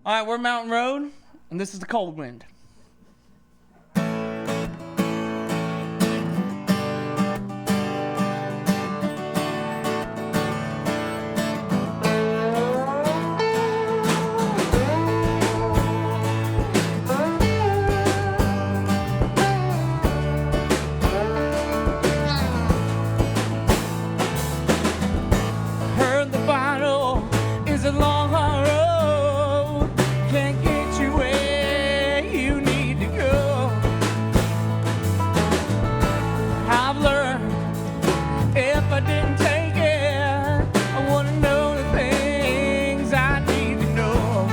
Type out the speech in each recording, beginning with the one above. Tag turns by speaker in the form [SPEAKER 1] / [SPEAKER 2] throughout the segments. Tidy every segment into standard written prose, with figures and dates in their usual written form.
[SPEAKER 1] All right, we're Mountain Road, and this is the Cold Wind. Heard the final is a long, hard road. Can't get you where you need to go. I've learned if I didn't take it, I wouldn't know the things I need to know.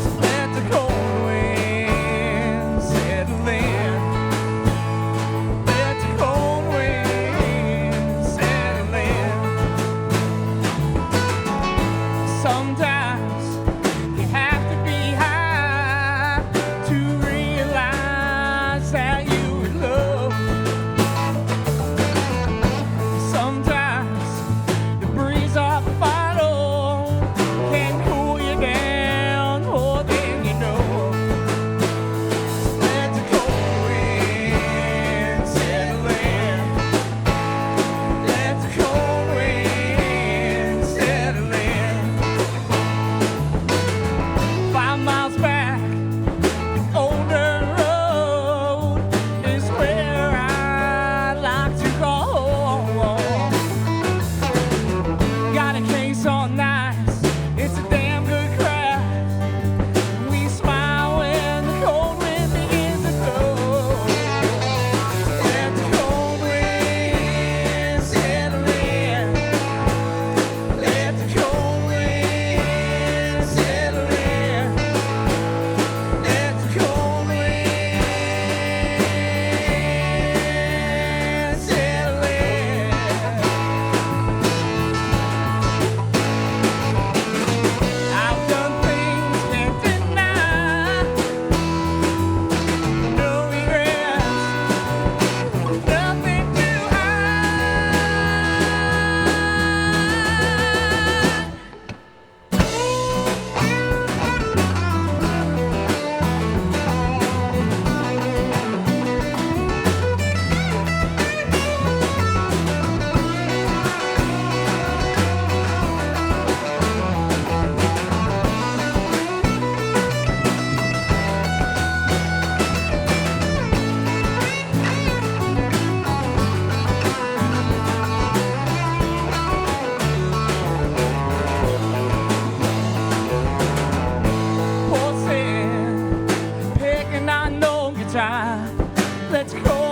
[SPEAKER 1] So let the cold wind settle in. Let the cold wind settle in. Sometimes you have to be high to realize that you were loved. Sometimes the breeze off the bottle can cool you down more than you know. Let the cold wind settle in. Let the cold wind settle in. 5 miles back, the older road is where I like to go home. Got a case on nice, it's a damn good crack. We smile when the cold wind begins to blow. Let the cold wind settle in. Let the cold wind settle in. Let the cold wind settle in. I've done things can't deny. No regrets, nothing to hide. Picking on no guitar. Let's go.